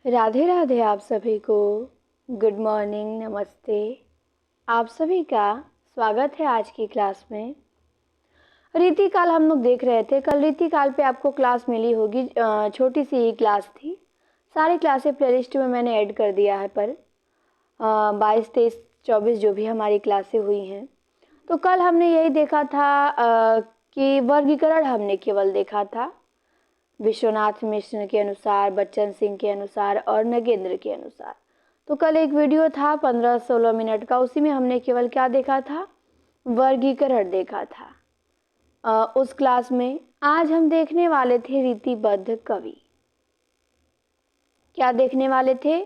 राधे राधे आप सभी को। गुड मॉर्निंग, नमस्ते। आप सभी का स्वागत है आज की क्लास में। रीतिकाल हम लोग देख रहे थे। कल रीतिकाल पे आपको क्लास मिली होगी, छोटी सी ही क्लास थी। सारी क्लासें प्लेलिस्ट में मैंने ऐड कर दिया है, पर 22, 23, 24 जो भी हमारी क्लासें हुई हैं। तो कल हमने यही देखा था कि वर्गीकरण हमने केवल देखा था, विश्वनाथ मिश्र के अनुसार, बच्चन सिंह के अनुसार और नगेंद्र के अनुसार। तो कल एक वीडियो था 15-16 मिनट का, उसी में हमने केवल क्या देखा था, वर्गीकरण देखा था। उस क्लास में आज हम देखने वाले थे रीतिबद्ध कवि। क्या देखने वाले थे?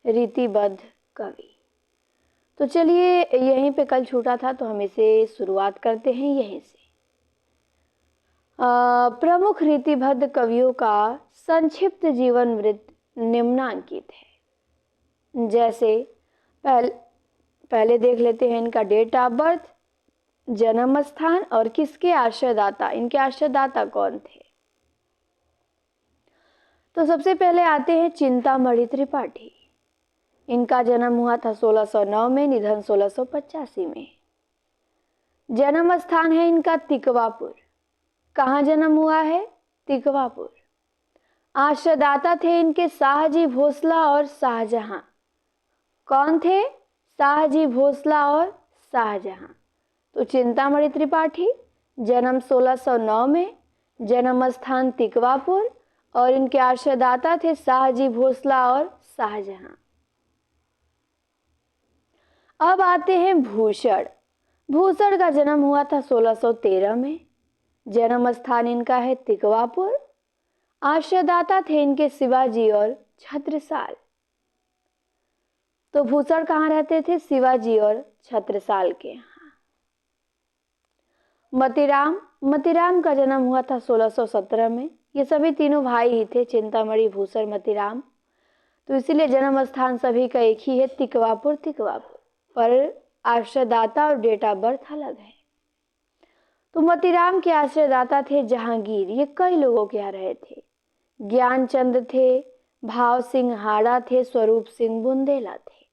रीतिबद्ध कवि। तो चलिए, यहीं पे कल छूटा था तो हम इसे शुरुआत करते हैं यहीं से। प्रमुख रीतिबद्ध कवियों का संक्षिप्त जीवन वृत्त निम्नांकित है। जैसे पहले देख लेते हैं इनका डेट ऑफ बर्थ, जन्म स्थान और किसके आश्रयदाता, इनके आश्रयदाता कौन थे। तो सबसे पहले आते हैं चिंतामणि त्रिपाठी। इनका जन्म हुआ था 1609 में, निधन 1685 में। जन्म स्थान है इनका तिकवापुर। कहाँ जन्म हुआ है? तिकवापुर। आश्रयदाता थे इनके शाहजी भोसला और शाहजहां। कौन थे? शाहजी भोसला और शाहजहां। तो चिंतामणि त्रिपाठी, जन्म 1609 में, जन्म स्थान तिकवापुर और इनके आश्रयदाता थे शाहजी भोसला और शाहजहां। अब आते हैं भूषण। भूषण का जन्म हुआ था 1613 में, जन्म स्थान इनका है तिकवापुर। आश्रयदाता थे इनके शिवाजी और छत्रसाल। तो भूषण कहाँ रहते थे? शिवाजी और छत्रसाल के यहाँ। मतीराम, मतीराम का जन्म हुआ था 1617 में। ये सभी तीनों भाई ही थे, चिंतामणि, भूषण, मतीराम। तो इसीलिए जन्म स्थान सभी का एक ही है, तिकवापुर। तिकवापुर पर आश्रयदाता और डेट ऑफ बर्थ अलग है। तो मतीराम के आश्रयदाता थे जहांगीर। ये कई लोगों के यहाँ रहे थे। ज्ञानचंद थे, भाव सिंह हाड़ा थे, स्वरूप सिंह बुंदेला थे।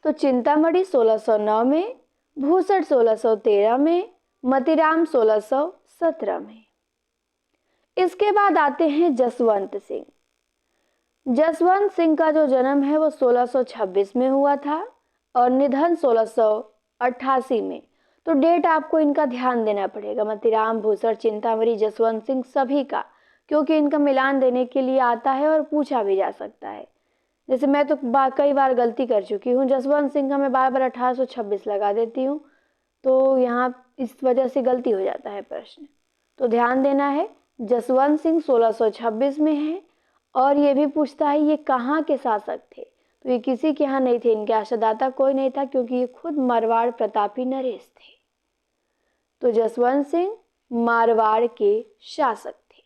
तो चिंतामणि 1609 में, भूषण 1613 में, मतीराम 1617 में। इसके बाद आते हैं जसवंत सिंह। जसवंत सिंह का जो जन्म है वो 1626 में हुआ था और निधन 1688 में। तो डेट आपको इनका ध्यान देना पड़ेगा, मतीराम, भूषण, चिंतामणि, जसवंत सिंह सभी का, क्योंकि इनका मिलान देने के लिए आता है और पूछा भी जा सकता है। जैसे मैं तो कई बार गलती कर चुकी हूँ, जसवंत सिंह का मैं बार बार 1826 लगा देती हूँ, तो यहाँ इस वजह से गलती हो जाता है प्रश्न। तो ध्यान देना है, जसवंत सिंह 1626 में है और ये भी पूछता है ये कहाँ के शासक थे। तो ये किसी के यहाँ नहीं थे, इनके आश्रयदाता कोई नहीं था, क्योंकि ये खुद मारवाड़ प्रतापी नरेश थे। तो जसवंत सिंह मारवाड़ के शासक थे।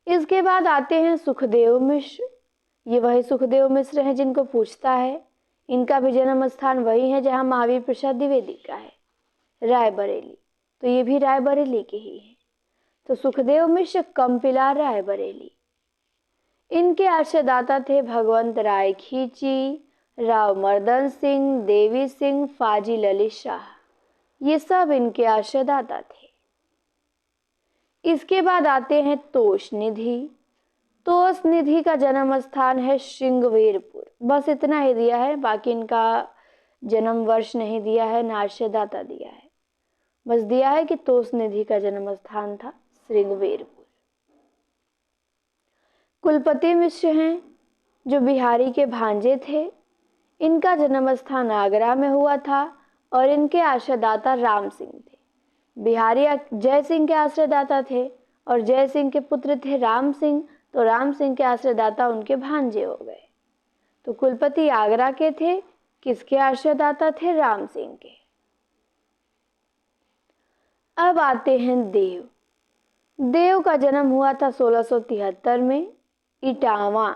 इसके बाद आते हैं सुखदेव मिश्र। ये वही सुखदेव मिश्र हैं जिनको पूछता है। इनका भी जन्म स्थान वही है जहाँ महावीर प्रसाद द्विवेदी का है, रायबरेली। तो ये भी रायबरेली के ही है। तो सुखदेव मिश्र कंपिला, रायबरेली। इनके आश्रयदाता थे भगवंत राय खींची, राव मर्दन सिंह, देवी सिंह, फाजी ललित शाह। ये सब इनके आश्रयदाता थे। इसके बाद आते हैं तोष निधि। तोष निधि का जन्म स्थान है श्रृंगवेरपुर। बस इतना ही दिया है, बाकी इनका जन्म वर्ष नहीं दिया है, ना आश्रयदाता दिया है। बस दिया है कि तोष निधि का जन्म स्थान था श्रृंगवेरपुर। कुलपति मिश्र हैं जो बिहारी के भांजे थे। इनका जन्म स्थान आगरा में हुआ था और इनके आश्रयदाता राम सिंह थे। बिहारी जय सिंह के आश्रयदाता थे और जय सिंह के पुत्र थे राम सिंह। तो राम सिंह के आश्रयदाता उनके भांजे हो गए। तो कुलपति आगरा के थे, किसके आश्रयदाता थे? राम सिंह के। अब आते हैं देव। देव का जन्म हुआ था 1673 में, इटावा।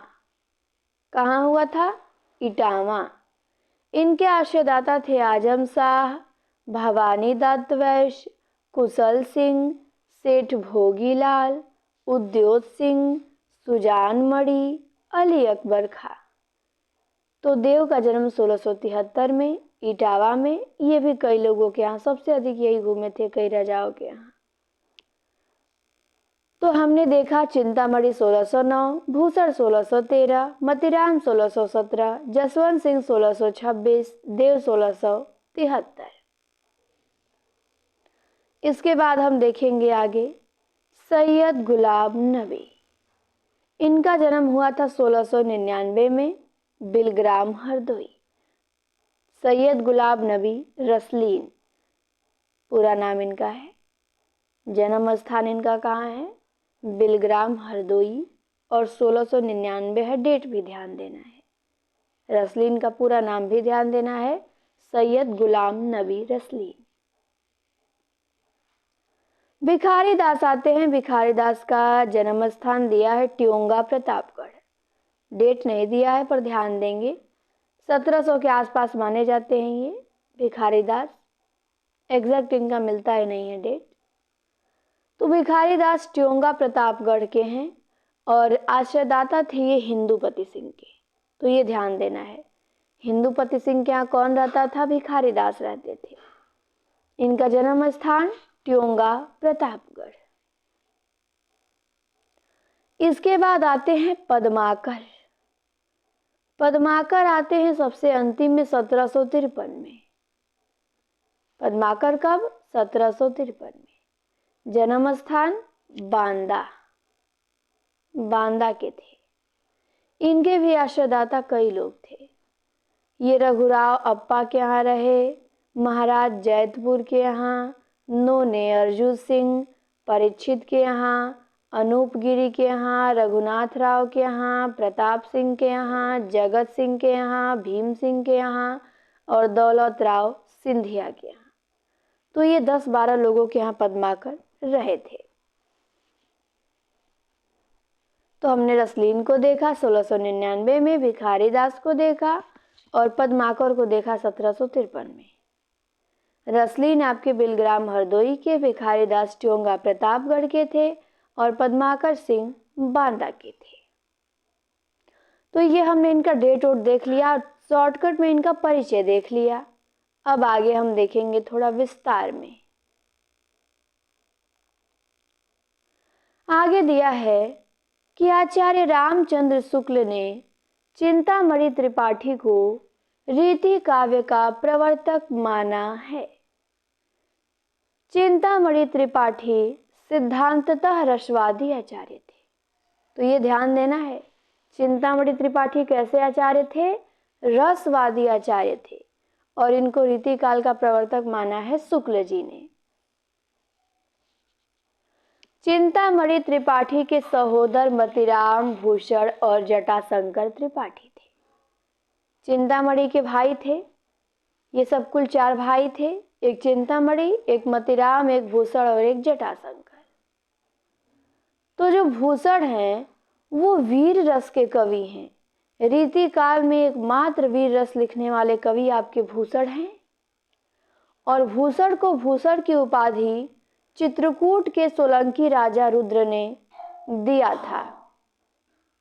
कहाँ हुआ था? इटावा। इनके आश्रयदाता थे आजम शाह, भवानी दत्त वैश्य, कुशल सिंह, सेठ भोगीलाल, उद्योत सिंह, सुजान मणि, अली अकबर खां। तो देव का जन्म 1673 में इटावा में। ये भी कई लोगों के यहाँ, सबसे अधिक यही घूमे थे कई राजाओं के यहाँ। तो हमने देखा चिंतामणि 1609, भूसड़ 1613, मतीराम 1617, जसवंत सिंह 1626, देव 1673। इसके बाद हम देखेंगे आगे सैयद गुलाब नबी। इनका जन्म हुआ था 1699 में बिलग्राम हरदोई। सैयद गुलाब नबी रसलीन पूरा नाम इनका है। जन्म स्थान इनका कहाँ है? बिलग्राम हरदोई। और 1699 है, डेट भी ध्यान देना है। रसलीन का पूरा नाम भी ध्यान देना है, सैयद गुलाम नबी रसलीन। भिखारी दास आते हैं। भिखारी दास का जन्म स्थान दिया है ट्योंगा प्रतापगढ़। डेट नहीं दिया है पर ध्यान देंगे, 1700 के आसपास माने जाते हैं ये भिखारी दास। एग्जैक्ट इनका मिलता ही नहीं है डेट। तो भिखारी दास ट्योंगा प्रतापगढ़ के हैं और आश्रयदाता थे ये हिंदूपति सिंह के। तो ये ध्यान देना है, हिंदूपति सिंह के यहाँ कौन रहता था? भिखारी दास रहते थे। इनका जन्म स्थान ट्योंगा प्रतापगढ़। इसके बाद आते हैं पद्माकर। पद्माकर आते हैं सबसे अंतिम में 1753 में। पद्माकर कब? 1753 में। जन्म स्थान बांदा, बांदा के थे। इनके भी आश्रयदाता कई लोग थे। ये रघुराव अप्पा के यहाँ रहे, महाराज जैतपुर के यहाँ, नोने अर्जुन सिंह परीक्षित के यहाँ, अनूपगिरी के यहाँ, रघुनाथ राव के यहाँ, प्रताप सिंह के यहाँ, जगत सिंह के यहाँ, भीम सिंह के यहाँ और दौलत राव सिंधिया के यहाँ। तो ये 10-12 लोगों के यहाँ पद्माकर रहे थे। तो हमने रसलीन को देखा 1699 में, भिखारी दास को देखा और पद्माकर को देखा 1753 में। रसलीन आपके बिलग्राम हरदोई के, भिखारी दास ट्योंगा प्रतापगढ़ के थे और पद्माकर सिंह बांदा के थे। तो ये हमने इनका डेट ओट देख लिया, शॉर्टकट में इनका परिचय देख लिया। अब आगे हम देखेंगे थोड़ा विस्तार में। आगे दिया है कि आचार्य रामचंद्र शुक्ल ने चिंतामणि त्रिपाठी को रीति काव्य का प्रवर्तक माना है। चिंतामणि त्रिपाठी सिद्धांततः रसवादी आचार्य थे। तो ये ध्यान देना है, चिंतामणि त्रिपाठी कैसे आचार्य थे? रसवादी आचार्य थे और इनको रीति काल का प्रवर्तक माना है शुक्ल जी ने। चिंतामणि त्रिपाठी के सहोदर मतीराम, भूषण और जटाशंकर त्रिपाठी थे। चिंतामणि के भाई थे, ये सब कुल 4 भाई थे, एक चिंतामणि, एक मतीराम, एक भूषण और एक जटाशंकर। तो जो भूषण हैं वो वीर रस के कवि हैं। रीति काल में एकमात्र वीर रस लिखने वाले कवि आपके भूषण हैं। और भूषण को भूषण की उपाधि चित्रकूट के सोलंकी राजा रुद्र ने दिया था।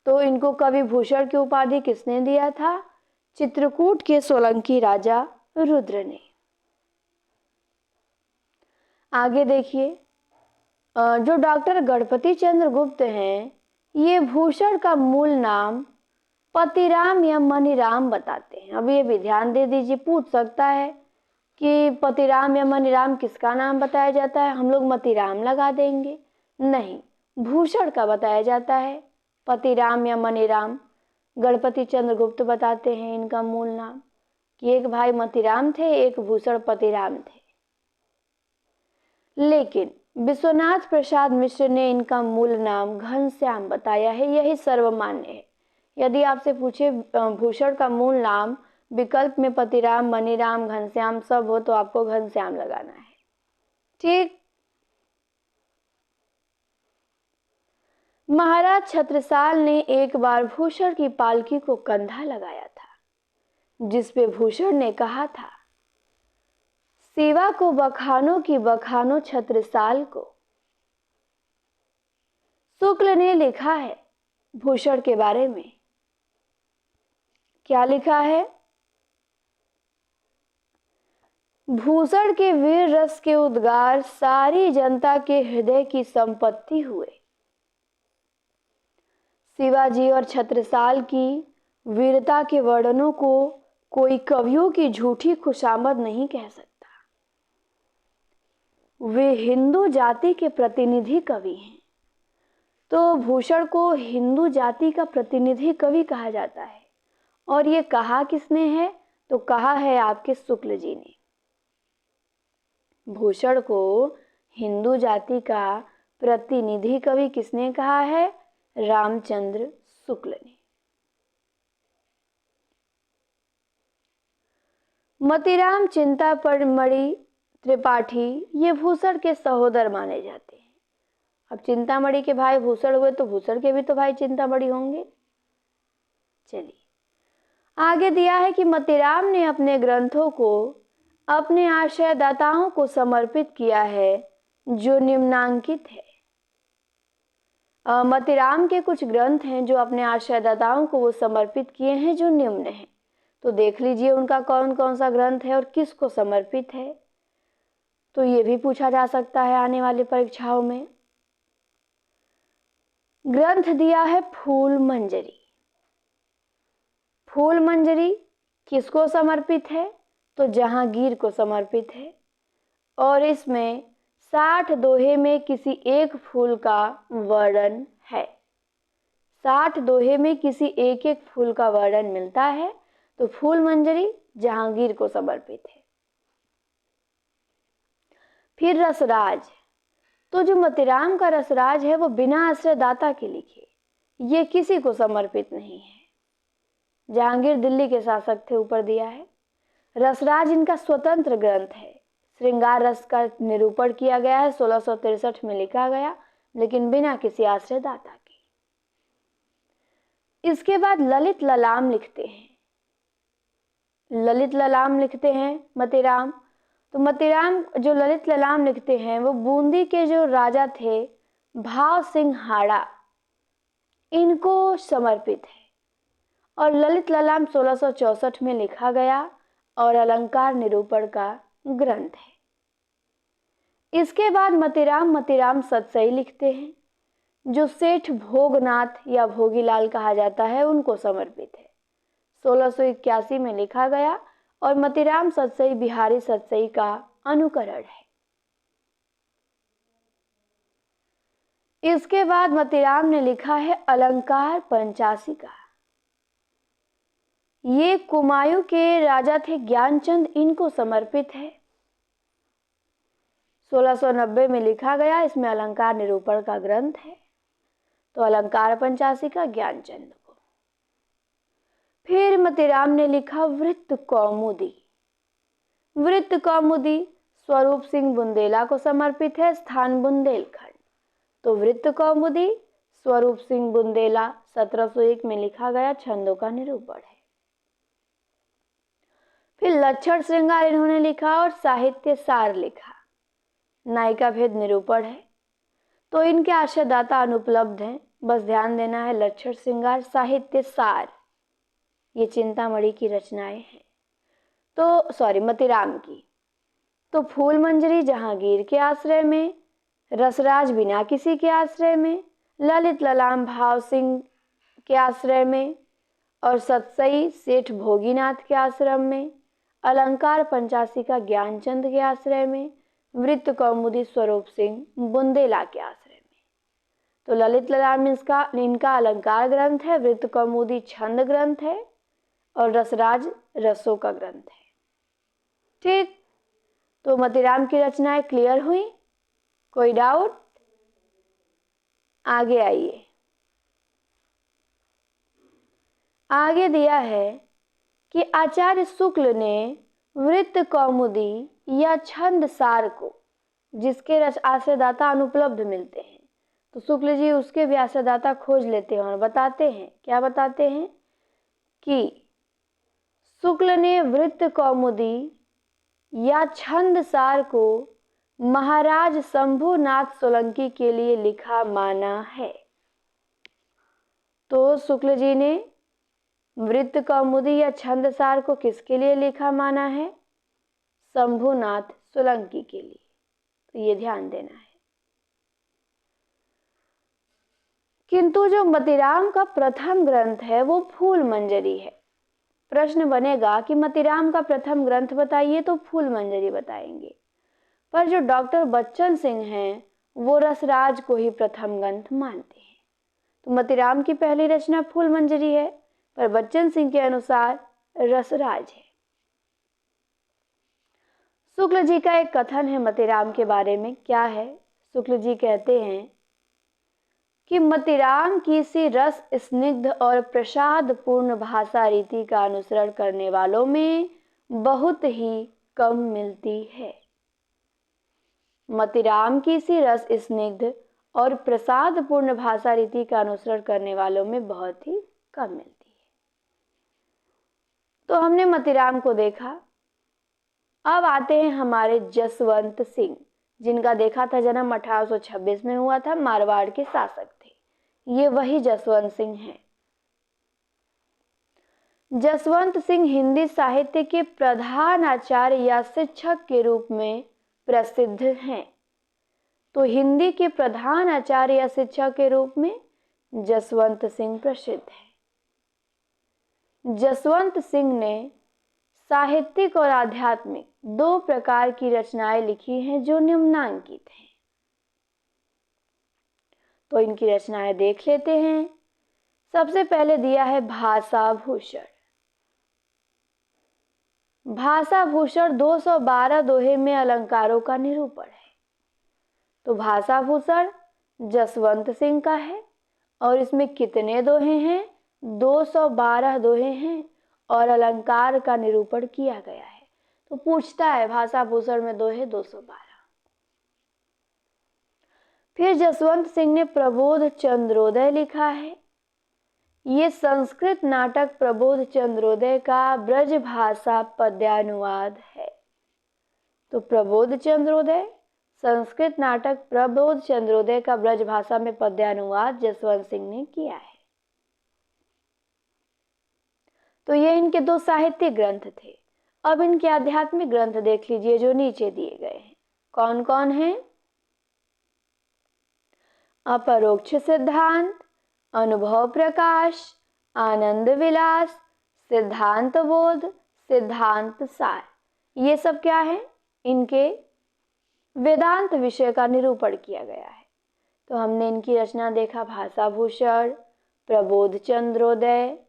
तो इनको कवि भूषण की उपाधि किसने दिया था? चित्रकूट के सोलंकी राजा रुद्र ने। आगे देखिए, जो डॉक्टर गणपति चंद्र गुप्त हैं, ये भूषण का मूल नाम पतिराम या मनीराम बताते हैं। अब ये भी ध्यान दे दीजिए, पूछ सकता है कि पतिराम या मनीराम किसका नाम बताया जाता है? हम लोग मतीराम लगा देंगे। नहीं, भूषण का बताया जाता है, पतिराम या मनीराम। गणपति चंद्र गुप्त बताते हैं इनका मूल नाम कि एक भाई मतीराम थे, एक भूषण पतिराम थे। लेकिन विश्वनाथ प्रसाद मिश्र ने इनका मूल नाम घनश्याम बताया है, यही सर्वमान्य है। यदि आपसे पूछे भूषण का मूल नाम, विकल्प में पतिराम, मनीराम, घनश्याम सब हो तो आपको घनश्याम लगाना है। ठीक। महाराज छत्रसाल ने एक बार भूषण की पालकी को कंधा लगाया था, जिसपे भूषण ने कहा था, सेवा को बखानो की बखानो छत्रसाल को, शुक्ल ने लिखा है भूषण के बारे में। क्या लिखा है? भूषण के वीर रस के उद्गार सारी जनता के हृदय की संपत्ति हुए। शिवाजी और छत्रसाल की वीरता के वर्णनों को कोई कवियों की झूठी खुशामद नहीं कह सकता। वे हिंदू जाति के प्रतिनिधि कवि हैं। तो भूषण को हिंदू जाति का प्रतिनिधि कवि कहा जाता है। और ये कहा किसने है? तो कहा है आपके शुक्ल जी ने। भूषण को हिंदू जाति का प्रतिनिधि कवि किसने कहा है? रामचंद्र शुक्ल ने। मतीराम चिंतामणि त्रिपाठी ये भूषण के सहोदर माने जाते हैं। अब चिंतामणि के भाई भूषण हुए तो भूषण के भी तो भाई चिंतामणि होंगे। चलिए आगे दिया है कि मतीराम ने अपने ग्रंथों को अपने आश्रयदाताओं को समर्पित किया है जो निम्नांकित है। मतीराम के कुछ ग्रंथ हैं जो अपने आश्रयदाताओं को वो समर्पित किए हैं जो निम्न हैं। तो देख लीजिए उनका कौन कौन सा ग्रंथ है और किसको समर्पित है। तो ये भी पूछा जा सकता है आने वाली परीक्षाओं में। ग्रंथ दिया है फूल मंजरी। फूल मंजरी किसको समर्पित है? तो जहांगीर को समर्पित है। और इसमें 60 दोहे में किसी एक फूल का वर्णन है। 60 दोहे में किसी एक एक फूल का वर्णन मिलता है। तो फूल मंजरी जहांगीर को समर्पित है। फिर रसराज। तो जो मतीराम का रसराज है वो बिना आश्रयदाता के लिखे, ये किसी को समर्पित नहीं है। जहांगीर दिल्ली के शासक थे, ऊपर दिया है। रसराज इनका स्वतंत्र ग्रंथ है। श्रृंगार रस का निरूपण किया गया है, 1663 में लिखा गया, लेकिन बिना किसी आश्रयदाता के। इसके बाद ललित ललाम लिखते हैं। ललित ललाम लिखते हैं मतीराम। तो मतीराम जो ललित ललाम लिखते हैं वो बूंदी के जो राजा थे भाव सिंह हाड़ा, इनको समर्पित है। और ललित ललाम 1664 में लिखा गया और अलंकार निरूपण का ग्रंथ है। इसके बाद मतीराम सतसई लिखते हैं जो सेठ भोगनाथ या भोगीलाल कहा जाता है, उनको समर्पित है। 1681 में लिखा गया और मतीराम सतसई बिहारी सतसई का अनुकरण है। इसके बाद मतीराम ने लिखा है अलंकार पंचाशिका। ये कुमायूं के राजा थे ज्ञानचंद, इनको समर्पित है। 1690 में लिखा गया, इसमें अलंकार निरूपण का ग्रंथ है। तो अलंकार पंचाशिका ज्ञानचंद को। फिर मतीराम ने लिखा वृत्त कौमुदी। वृत्त कौमुदी स्वरूप सिंह बुंदेला को समर्पित है, स्थान बुंदेलखंड। तो वृत्त कौमुदी स्वरूप सिंह बुंदेला 1701 में लिखा गया, छंदों का निरूपण है। फिर लक्षण श्रृंगार इन्होंने लिखा और साहित्य सार लिखा, नायिका भेद निरूपण है। तो इनके आश्रयदाता अनुपलब्ध हैं, बस ध्यान देना है। लक्षण श्रृंगार, साहित्य सार, ये चिंतामणि की रचनाएं हैं। तो मतीराम की। तो फूल मंजरी जहांगीर के आश्रय में, रसराज बिना किसी के आश्रय में, ललित ललाम भाव सिंह के आश्रय में, और सतसई सेठ भोगीनाथ के आश्रम में, अलंकार पंचाशिका ज्ञानचंद के आश्रय में, वृत्त कौमुदी स्वरूप सिंह बुंदेला के आश्रय में। तो ललित ललाम इनका अलंकार ग्रंथ है, वृत्त कौमुदी छंद ग्रंथ है और रसराज रसों का ग्रंथ है। ठीक, तो मतीराम की रचनाएं क्लियर हुई? कोई डाउट? आगे आइए। आगे दिया है कि आचार्य शुक्ल ने वृत्त कौमुदी या छंद सार को, जिसके आश्रयदाता अनुपलब्ध मिलते हैं, तो शुक्ल जी उसके भी आश्रयदाता खोज लेते हैं और बताते हैं। क्या बताते हैं? कि शुक्ल ने वृत्त कौमुदी या छंद सार को महाराज शंभुनाथ सोलंकी के लिए लिखा माना है। तो शुक्ल जी ने वृत्त कौमुदी या छंदसार को किसके लिए लिखा माना है? शंभुनाथ सोलंकी के लिए। तो ये ध्यान देना है। किंतु जो मतीराम का प्रथम ग्रंथ है वो फूल मंजरी है। प्रश्न बनेगा कि मतीराम का प्रथम ग्रंथ बताइए, तो फूल मंजरी बताएंगे। पर जो डॉक्टर बच्चन सिंह हैं वो रसराज को ही प्रथम ग्रंथ मानते हैं। तो मतीराम की पहली रचना फूल मंजरी है, पर बच्चन सिंह के अनुसार रसराज है। शुक्ल जी का एक कथन है मतीराम के बारे में। क्या है? शुक्ल जी कहते हैं कि मतीराम की सी रस स्निग्ध और प्रसाद पूर्ण भाषा रीति का अनुसरण करने वालों में बहुत ही कम मिलती है। मतीराम की सी रस स्निग्ध और प्रसाद पूर्ण भाषा रीति का अनुसरण करने वालों में बहुत ही कम मिलती है। तो हमने मतीराम को देखा। अब आते हैं हमारे जसवंत सिंह, जिनका देखा था जन्म 1826 में हुआ था, मारवाड़ के शासक थे। ये वही जसवंत सिंह हैं। जसवंत सिंह हिंदी साहित्य के प्रधान आचार्य या शिक्षक के रूप में प्रसिद्ध हैं। तो हिंदी के प्रधान आचार्य या शिक्षक के रूप में जसवंत सिंह प्रसिद्ध है। जसवंत सिंह ने साहित्यिक और आध्यात्मिक दो प्रकार की रचनाएं लिखी हैं जो निम्नांकित हैं। तो इनकी रचनाएं देख लेते हैं। सबसे पहले दिया है भाषा भूषण। भाषा भूषण 212 दोहे में अलंकारों का निरूपण है। तो भाषा भूषण जसवंत सिंह का है और इसमें कितने दोहे हैं? 212 दोहे हैं और अलंकार का निरूपण किया गया है। तो पूछता है भाषा भूषण में दोहे 212। फिर जसवंत सिंह ने प्रबोध चंद्रोदय लिखा है। ये संस्कृत नाटक प्रबोध चंद्रोदय का ब्रज भाषा पद्यानुवाद है। तो प्रबोध चंद्रोदय संस्कृत नाटक प्रबोध चंद्रोदय का ब्रज भाषा में पद्यानुवाद जसवंत सिंह ने किया है। तो ये इनके दो साहित्यिक ग्रंथ थे। अब इनके आध्यात्मिक ग्रंथ देख लीजिए जो नीचे दिए गए हैं। कौन कौन हैं? अपरोक्ष सिद्धांत, अनुभव प्रकाश, आनंद विलास, सिद्धांत बोध, सिद्धांत सार। ये सब क्या है? इनके वेदांत विषय का निरूपण किया गया है। तो हमने इनकी रचना देखा भाषा भूषण, प्रबोध चंद्रोदय,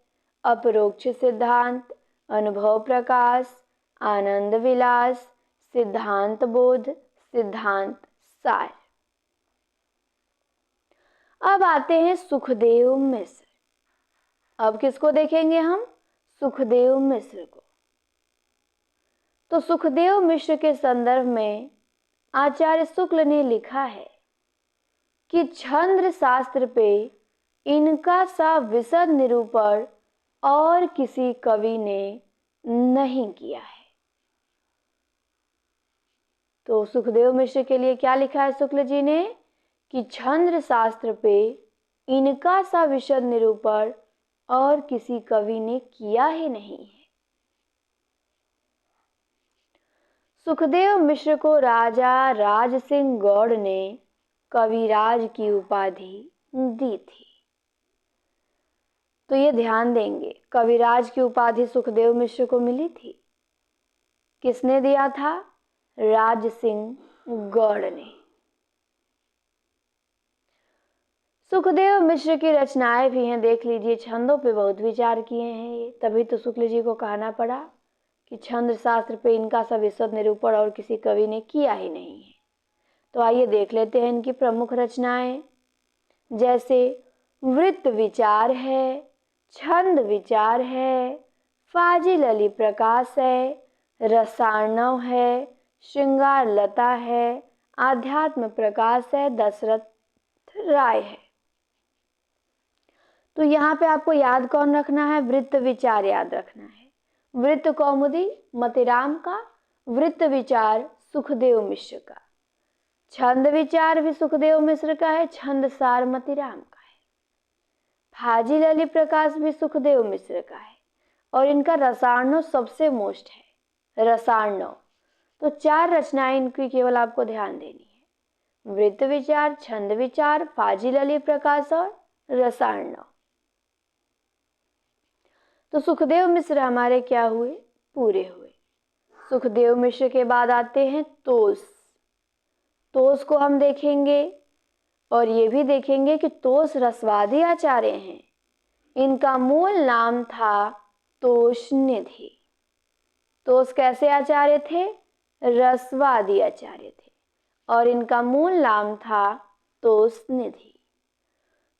अपरोक्ष सिद्धांत, अनुभव प्रकाश, आनंद विलास, सिद्धांत बोध, सिद्धांत सार। अब आते हैं सुखदेव मिश्र। अब किसको देखेंगे हम? सुखदेव मिश्र को। तो सुखदेव मिश्र के संदर्भ में आचार्य शुक्ल ने लिखा है कि छंद शास्त्र पे इनका सा विशद निरूपण और किसी कवि ने नहीं किया है। तो सुखदेव मिश्र के लिए क्या लिखा है शुक्ल जी ने? कि छंद शास्त्र पे इनका सा विशद निरूपण और किसी कवि ने किया ही नहीं है। सुखदेव मिश्र को राजा राज सिंह गौड़ ने कविराज की उपाधि दी थी। तो ये ध्यान देंगे, कविराज की उपाधि सुखदेव मिश्र को मिली थी। किसने दिया था? राज सिंह गौड़ ने। सुखदेव मिश्र की रचनाएं भी हैं, देख लीजिए। छंदों पे बहुत विचार किए हैं ये, तभी तो शुक्ल जी को कहना पड़ा कि छंद शास्त्र पे इनका सा विशद निरूपण और किसी कवि ने किया ही नहीं है। तो आइए देख लेते हैं इनकी प्रमुख रचनाएं। जैसे वृत्त विचार है, छंद विचार है, फाजिल अली प्रकाश है, रसार्णव है, श्रृंगार लता है, आध्यात्म प्रकाश है, दशरथ राय है। तो यहाँ पे आपको याद कौन रखना है? वृत्त विचार याद रखना है। वृत्त कौमुदी मतीराम का, वृत्त विचार सुखदेव मिश्र का, छंद विचार भी सुखदेव मिश्र का है, छंद सार मतीराम का है, हाजी ललित प्रकाश भी सुखदेव मिश्र का है और इनका रसार्णव सबसे मोस्ट है। रसार्णव तो 4 रचनाएं इनकी केवल आपको ध्यान देनी है, वृत्त विचार, छंद विचार, फाजी ललित प्रकाश और रसार्णव। तो सुखदेव मिश्र हमारे क्या हुए, पूरे हुए। सुखदेव मिश्र के बाद आते हैं तोस। तोस को हम देखेंगे और ये भी देखेंगे कि तोस रसवादी आचार्य हैं। इनका मूल नाम था तोषनिधि। तोस कैसे आचार्य थे, रसवादी आचार्य थे और इनका मूल नाम था तोषनिधि।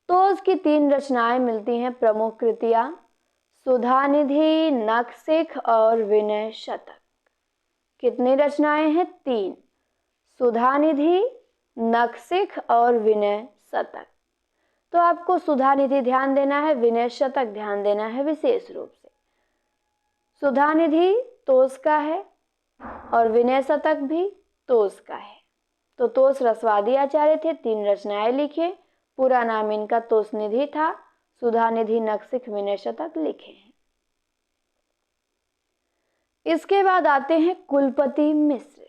तोस की 3 रचनाएं मिलती हैं प्रमुख कृतियां, सुधानिधि, नखशिख और विनय शतक। कितनी रचनाएं हैं, 3, सुधानिधि, नखशिख और विनय शतक। तो आपको सुधानिधि ध्यान देना है, विनय शतक ध्यान देना है विशेष रूप से। सुधानिधि तोस का है और विनय शतक भी तोस का है। तो तोस रसवादी आचार्य थे, 3 रचनाएं लिखे, पूरा नाम इनका तोषनिधि था। सुधानिधि, नखशिख, विनय शतक लिखे हैं। इसके बाद आते हैं कुलपति मिश्र।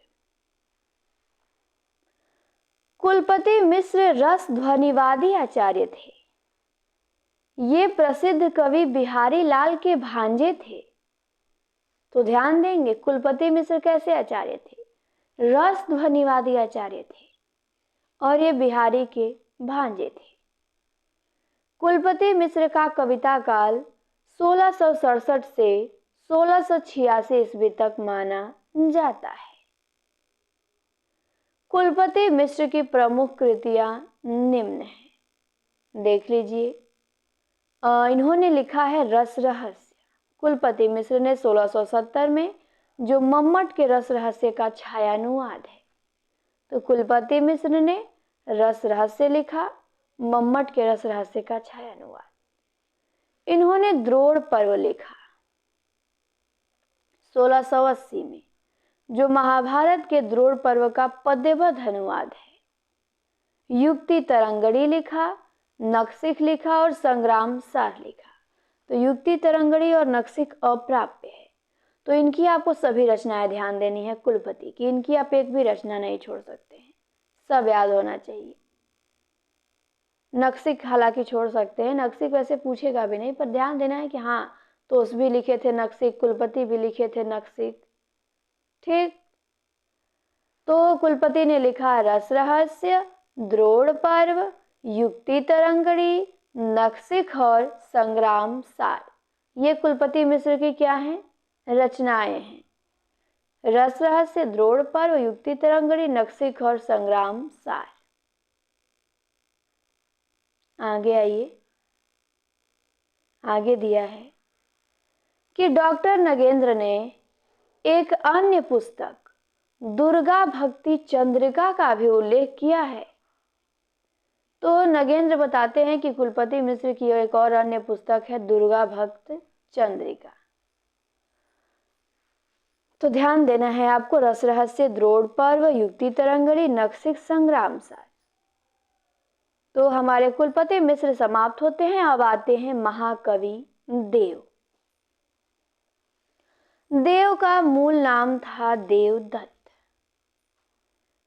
कुलपति मिश्र रस ध्वनिवादी आचार्य थे। ये प्रसिद्ध कवि बिहारी लाल के भांजे थे। तो ध्यान देंगे कुलपति मिश्र कैसे आचार्य थे, रस ध्वनिवादी आचार्य थे और ये बिहारी के भांजे थे। कुलपति मिश्र का कविता काल 1667 से 1686 ईस्वी तक माना जाता है। कुलपति मिश्र की प्रमुख कृतियां निम्न हैं, देख लीजिए। इन्होंने लिखा है रस रहस्य। कुलपति मिश्र ने 1670 में जो मम्मट के रस रहस्य का छायानुवाद है, तो कुलपति मिश्र ने रस रहस्य लिखा, मम्मट के रस रहस्य का छायानुवाद। इन्होंने द्रोण पर्व लिखा 1680 में, जो महाभारत के द्रोण पर्व का पद्यबद्ध अनुवाद है। युक्ति तरंगड़ी लिखा, नखशिख लिखा और संग्राम सार लिखा। तो युक्ति तरंगड़ी और नखशिख अप्राप्य है, तो इनकी आपको सभी रचनाएं ध्यान देनी है कुलपति की। इनकी आप एक भी रचना नहीं छोड़ सकते हैं, सब याद होना चाहिए। नखशिख हालांकि छोड़ सकते हैं, नखशिख वैसे पूछेगा भी नहीं, पर ध्यान देना है कि हाँ तोस भी लिखे थे नखशिख, कुलपति भी लिखे थे नखशिख, ठीक। तो कुलपति ने लिखा रस रहस्य, द्रोण पर्व, युक्ति तरंगड़ी, नखशिख और संग्राम सार। ये कुलपति मिश्र की क्या है, रचनाएं हैं। रस रहस्य, द्रोण पर्व, युक्ति तरंगड़ी, नखशिख और संग्राम सार। आगे आइए, आगे दिया है कि डॉक्टर नगेंद्र ने एक अन्य पुस्तक दुर्गा भक्ति चंद्रिका का भी उल्लेख किया है। तो नगेंद्र बताते हैं कि कुलपति मिश्र की एक और अन्य पुस्तक है दुर्गा भक्त चंद्रिका। तो ध्यान देना है आपको, रस रहस्य, द्रोण पर्व, युक्ति तरंगड़ी, नखशिख, संग्राम सार। तो हमारे कुलपति मिश्र समाप्त होते हैं। अब आते हैं महाकवि देव। देव का मूल नाम था देवदत्त।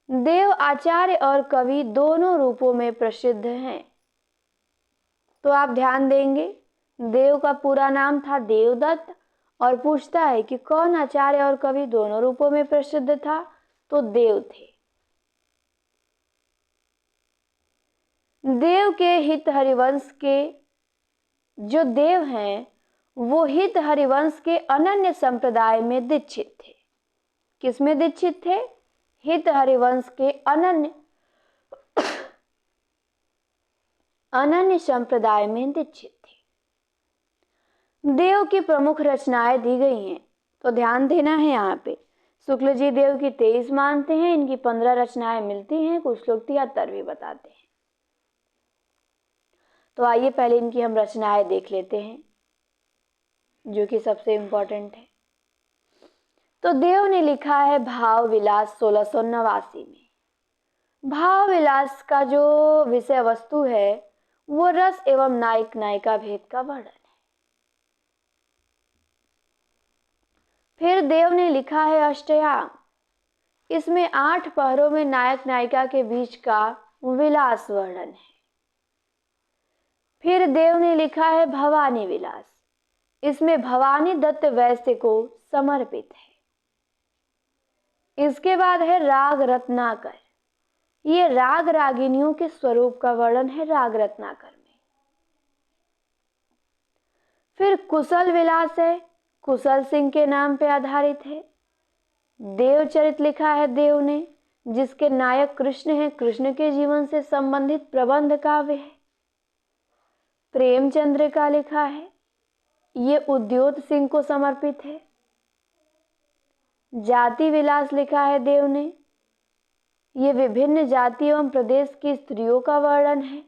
देव आचार्य और कवि दोनों रूपों में प्रसिद्ध हैं। तो आप ध्यान देंगे, देव का पूरा नाम था देवदत्त और पूछता है कि कौन आचार्य और कवि दोनों रूपों में प्रसिद्ध था, तो देव थे। देव के हित हरिवंश के जो देव हैं वो हित हरिवंश के अनन्य संप्रदाय में दीक्षित थे। किसमें दीक्षित थे, हित हरिवंश के अनन्य संप्रदाय में दीक्षित थे। देव की प्रमुख रचनाएं दी गई हैं, तो ध्यान देना है यहाँ पे। शुक्ल जी देव की 23 मानते हैं, इनकी 15 रचनाएं मिलती हैं, कुछ लोग 73 भी बताते हैं। तो आइए पहले इनकी हम रचनाएं देख लेते हैं, जो कि सबसे इंपॉर्टेंट है। तो देव ने लिखा है भाव विलास 1689 में। भाव विलास का जो विषय वस्तु है वो रस एवं नायक नायिका भेद का वर्णन है। फिर देव ने लिखा है अष्टयाम, इसमें 8 पहरों में नायक नायिका के बीच का विलास वर्णन है। फिर देव ने लिखा है भवानी विलास, इसमें भवानी दत्त वैश्य को समर्पित है। इसके बाद है राग रत्नाकर, ये राग रागिनियों के स्वरूप का वर्णन है राग रत्नाकर में। फिर कुशल विलास है, कुशल सिंह के नाम पे आधारित है। देवचरित लिखा है देव ने, जिसके नायक कृष्ण हैं, कृष्ण के जीवन से संबंधित प्रबंध काव्य है। प्रेमचंद्र का लिखा है, ये उद्योत सिंह को समर्पित है। जाति विलास लिखा है देव ने, ये विभिन्न जाति एवं प्रदेश की स्त्रियों का वर्णन है।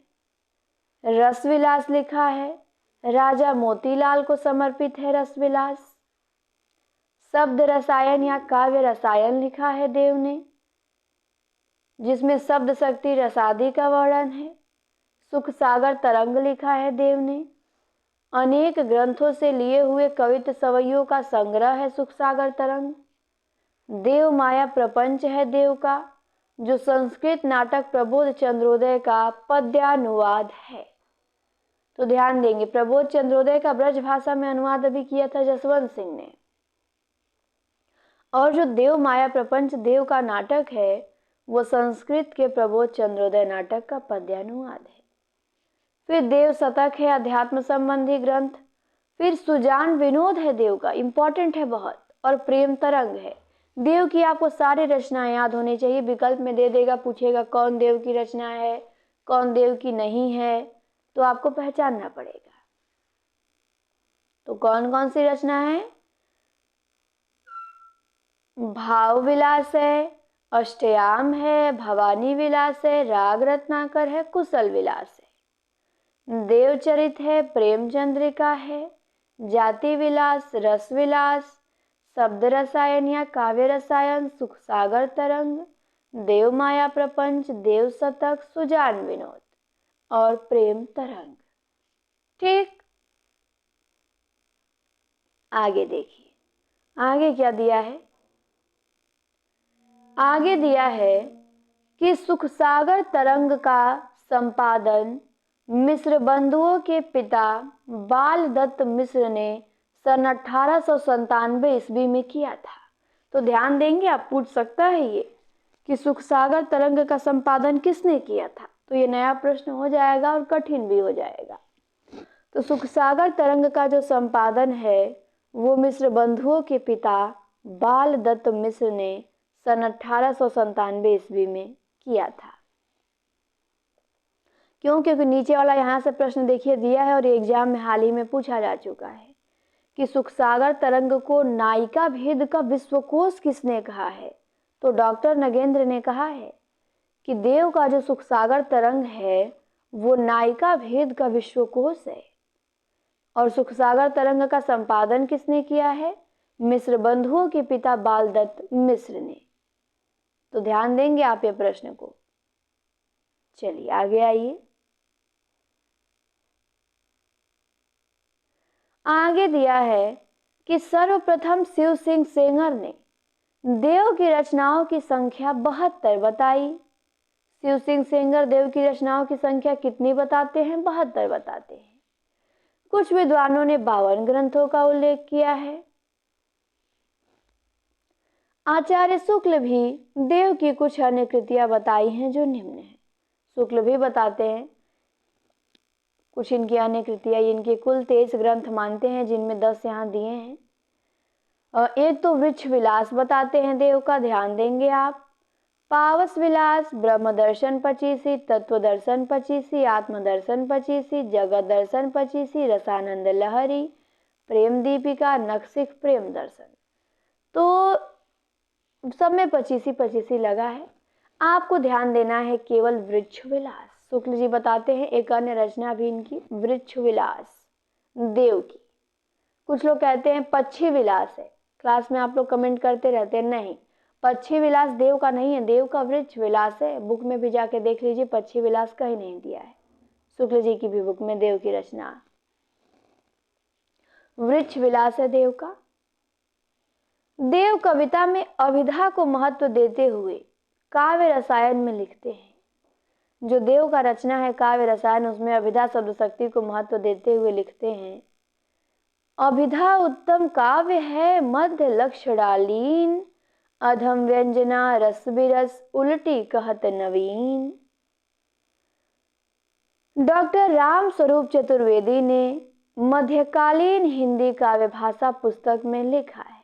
रस विलास लिखा है, राजा मोतीलाल को समर्पित है रस विलास। शब्द रसायन या काव्य रसायन लिखा है देव ने, जिसमें शब्द शक्ति रसादि का वर्णन है। सुख सागर तरंग लिखा है देव ने, अनेक ग्रंथों से लिए हुए कवित्व सवैयों का संग्रह है सुख सागर तरंग। देव माया प्रपंच है देव का, जो संस्कृत नाटक प्रबोध चंद्रोदय का पद्यानुवाद है। तो ध्यान देंगे, प्रबोध चंद्रोदय का ब्रज भाषा में अनुवाद अभी किया था जसवंत सिंह ने, और जो देव माया प्रपंच देव का नाटक है वो संस्कृत के प्रबोध चंद्रोदय नाटक का पद्यानुवाद है। फिर देव शतक है अध्यात्म संबंधी ग्रंथ। फिर सुजान विनोद है देव का, इंपॉर्टेंट है बहुत, और प्रेम तरंग है। देव की आपको सारी रचनाएं याद होनी चाहिए, विकल्प में दे देगा, पूछेगा कौन देव की रचना है कौन देव की नहीं है, तो आपको पहचानना पड़ेगा। तो कौन कौन सी रचना है? भाव विलास है, अष्टयाम है, भवानी विलास है, राग रत्नाकर है, कुशल विलास है। देवचरित है, प्रेमचंद्रिका है, जाति विलास, रस विलास, शब्द रसायन या काव्य रसायन, सुख सागर तरंग, देव माया प्रपंच, देव शतक, सुजान विनोद और प्रेम तरंग। ठीक, आगे देखिए आगे क्या दिया है। आगे दिया है कि सुख सागर तरंग का संपादन मिश्र बंधुओं के पिता बाल दत्त मिश्र ने सन 1897 ईस्वी में किया था। तो ध्यान देंगे, आप पूछ सकता है ये कि सुख सागर तरंग का संपादन किसने किया था, तो ये नया प्रश्न हो जाएगा और कठिन भी हो जाएगा। तो सुख सागर तरंग का जो संपादन है वो मिश्र बंधुओं के पिता बाल दत्त मिश्र ने सन 1897 ईस्वी में किया था। क्योंकि नीचे वाला यहाँ से प्रश्न देखिए दिया है और एग्जाम में हाल ही में पूछा जा चुका है कि सुख सागर तरंग को नायिका भेद का विश्वकोश किसने कहा है। तो डॉक्टर नगेंद्र ने कहा है कि देव का जो सुख सागर तरंग है वो नायिका भेद का विश्वकोश है, और सुख सागर तरंग का संपादन किसने किया है? मिश्र बंधुओं के पिता बाल दत्त मिश्र ने। तो ध्यान देंगे आप ये प्रश्न को। चलिए आगे आइए। आगे दिया है कि सर्वप्रथम शिव सिंह सेंगर ने देव की रचनाओं की संख्या 72 बताई। शिव सिंह सेंगर देव की रचनाओं की संख्या कितनी बताते हैं? 72 बताते हैं। कुछ विद्वानों ने 52 ग्रंथों का उल्लेख किया है। आचार्य शुक्ल भी देव की कुछ अन्य कृतियां बताई हैं जो निम्न है। शुक्ल भी बताते हैं कुछ इनकी अन्य कृतियां, इनके कुल 23 ग्रंथ मानते हैं, जिनमें 10 यहाँ दिए हैं। एक तो वृक्ष विलास बताते हैं देव का, ध्यान देंगे आप। पावस विलास, ब्रह्म दर्शन 25, तत्व दर्शन 25, आत्मदर्शन 25, जगत दर्शन 25, रसानंद लहरी, प्रेम दीपिका, नखशिख प्रेम दर्शन। तो सब में 25 लगा है। आपको ध्यान देना है केवल वृक्ष विलास। शुक्ल जी बताते हैं एक अन्य रचना भी इनकी वृक्ष विलास देव की। कुछ लोग कहते हैं पक्षी विलास है, क्लास में आप लोग कमेंट करते रहते हैं, नहीं, पक्षी विलास देव का नहीं है, देव का वृक्ष विलास है। बुक में भी जाके देख लीजिए, पक्षी विलास कहीं नहीं दिया है। शुक्ल जी की भी बुक में देव की रचना। वृक्ष विलास है देव का। देव कविता में अभिधा को महत्व देते हुए काव्य रसायन में लिखते हैं। जो देव का रचना है काव्य रसायन, उसमें अभिधा शब्द शक्ति को महत्व देते हुए लिखते हैं, अभिधा उत्तम काव्य है मध्य लक्ष्य डालीन, अधम व्यंजना रस बिरस उल्टी कहत नवीन। डॉक्टर राम स्वरूप चतुर्वेदी ने मध्यकालीन हिंदी काव्य भाषा पुस्तक में लिखा है।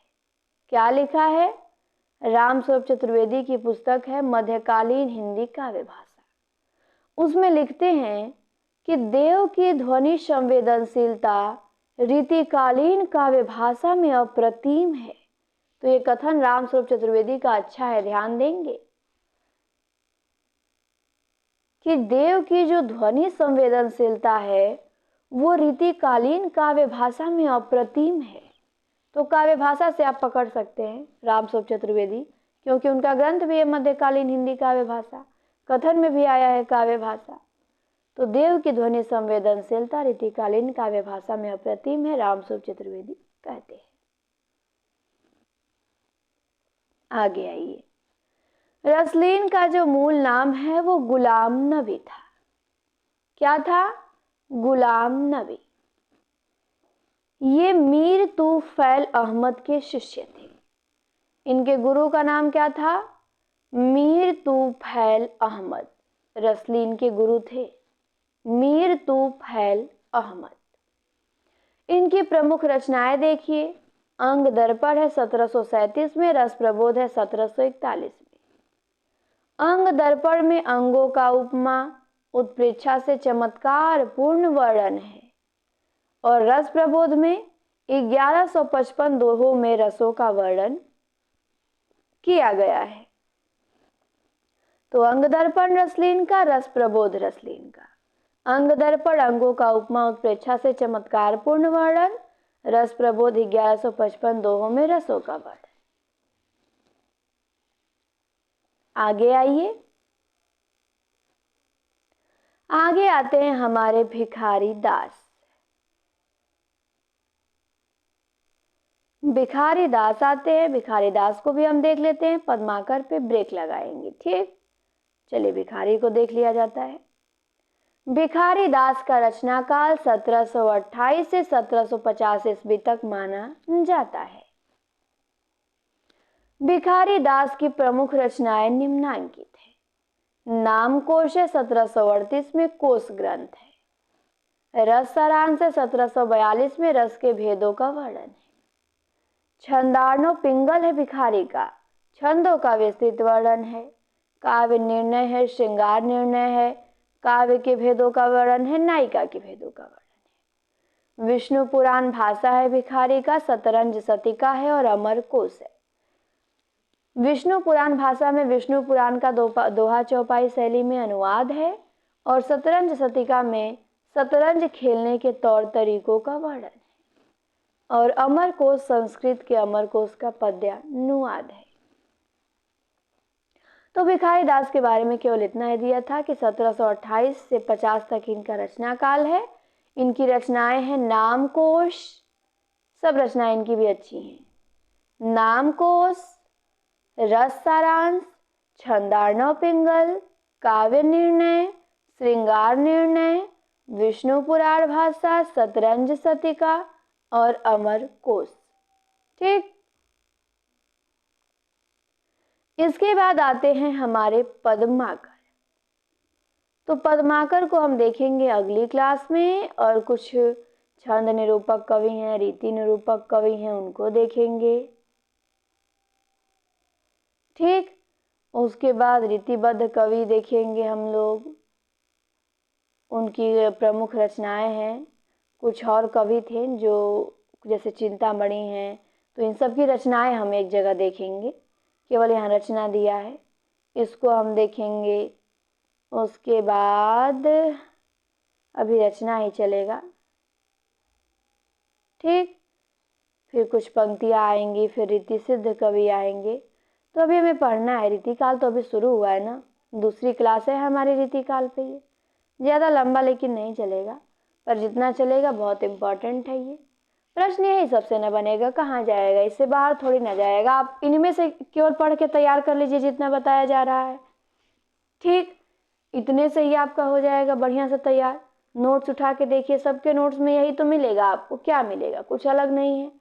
क्या लिखा है? राम स्वरूप चतुर्वेदी की पुस्तक है मध्यकालीन हिंदी काव्य भाषा। उसमें लिखते हैं कि देव की ध्वनि संवेदनशीलता रीतिकालीन काव्य भाषा में अप्रतिम है। तो ये कथन राम स्वरूप चतुर्वेदी का अच्छा है, ध्यान देंगे कि देव की जो ध्वनि संवेदनशीलता है वो रीतिकालीन काव्य भाषा में अप्रतिम है। तो काव्य भाषा से आप पकड़ सकते हैं राम स्वरूप चतुर्वेदी, क्योंकि उनका ग्रंथ भी है मध्यकालीन हिंदी काव्य भाषा, कथन में भी आया है काव्य भाषा। तो देव की ध्वनि संवेदनशीलता रीतिकालीन काव्य भाषा में अप्रतिम है, राम स्वरूप चतुर्वेदी कहते हैं। आगे आइए, रसलीन का जो मूल नाम है वो गुलाम नबी था। क्या था? गुलाम नबी। ये मीर तूफैल अहमद के शिष्य थे। इनके गुरु का नाम क्या था? मीर तूफैल अहमद रसलीन के गुरु थे, मीर तूफैल अहमद। इनकी प्रमुख रचनाएं देखिए, अंग दर्पण है 1737 में, रस प्रबोध है 1741 में। अंग दर्पण में अंगों का उपमा उत्प्रेक्षा से चमत्कार पूर्ण वर्णन है, और रस प्रबोध में 1155 दोहों में रसों का वर्णन किया गया है। तो अंग दर्पण रसलीन का, रस प्रबोध रसलीन का। अंग दर्पण अंगों का उपमा उत्प्रेक्षा से चमत्कार पूर्ण वर्णन, रस प्रबोध 1155 दोहों में रसों का वर्णन। आगे आइए, आगे आते हैं हमारे भिखारी दास। भिखारी दास आते हैं, भिखारी दास को भी हम देख लेते हैं, पद्माकर पे ब्रेक लगाएंगे। ठीक, चलिए भिखारी को देख लिया जाता है। भिखारी दास का रचना काल 1728 से 1750 ईस्वी तक माना जाता है। भिखारी दास की प्रमुख रचनाएं निम्नांकित है। नाम कोश है 1738 में, कोश ग्रंथ है। रस सारांश है 1742 में, रस के भेदों का वर्णन है। छंदार्णो पिंगल है भिखारी का, छंदों का विस्तृत वर्णन है। काव्य निर्णय है, श्रृंगार निर्णय है, काव्य के भेदों का वर्णन है, नायिका के भेदों का वर्णन है। विष्णु पुराण भाषा है भिखारी का, शतरंज शतिका है और अमर कोश है। विष्णु पुराण भाषा में विष्णु पुराण का दोहा चौपाई शैली में अनुवाद है, और शतरंज शतिका में शतरंज खेलने के तौर तरीकों का वर्णन है, और अमर कोश संस्कृत के अमर कोश का पद्यानुवाद है। तो भिखारी दास के बारे में केवल इतना ही दिया था कि 1728 से 50 तक इनका रचना काल है। इनकी रचनाएं हैं नामकोश, सब रचनाएं इनकी भी अच्छी हैं। नामकोश, रस सारांश, छंदार्णव पिंगल, काव्य निर्णय, श्रृंगार निर्णय, विष्णु पुराण भाषा, शतरंज शतिका और अमर कोश। ठीक, इसके बाद आते हैं हमारे पद्माकर। तो पद्माकर को हम देखेंगे अगली क्लास में, और कुछ छंद निरूपक कवि हैं, रीति निरूपक कवि हैं, उनको देखेंगे। ठीक, उसके बाद रीतिबद्ध कवि देखेंगे हम लोग, उनकी प्रमुख रचनाएं हैं। कुछ और कवि थे जो जैसे चिंतामणि हैं, तो इन सब की रचनाएं हम एक जगह देखेंगे। केवल यहाँ रचना दिया है, इसको हम देखेंगे। उसके बाद अभी रचना ही चलेगा। ठीक, फिर कुछ पंक्तियाँ आएंगी, फिर रीति सिद्ध कवि आएंगे। तो अभी हमें पढ़ना है, रीतिकाल तो अभी शुरू हुआ है ना, दूसरी क्लास है हमारी रीतिकाल पे। ये ज़्यादा लंबा लेकिन नहीं चलेगा, पर जितना चलेगा बहुत इम्पोर्टेंट है ये। प्रश्न यही सबसे न बनेगा, कहाँ जाएगा, इससे बाहर थोड़ी ना जाएगा। आप इनमें से केवल पढ़ के तैयार कर लीजिए जितना बताया जा रहा है। ठीक, इतने से ही आपका हो जाएगा बढ़िया से तैयार। नोट्स उठा के देखिए, सबके नोट्स में यही तो मिलेगा आपको, क्या मिलेगा, कुछ अलग नहीं है,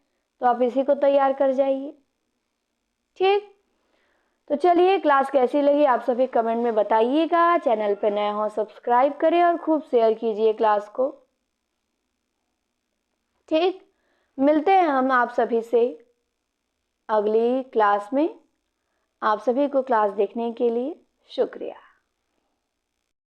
तो आप इसी को तैयार कर जाइए। ठीक, तो चलिए, क्लास कैसी लगी आप सभी कमेंट में बताइएगा। चैनल पे नए हो सब्सक्राइब करें और खूब शेयर कीजिए क्लास को। ठीक, मिलते हैं हम आप सभी से अगली क्लास में। आप सभी को क्लास देखने के लिए शुक्रिया।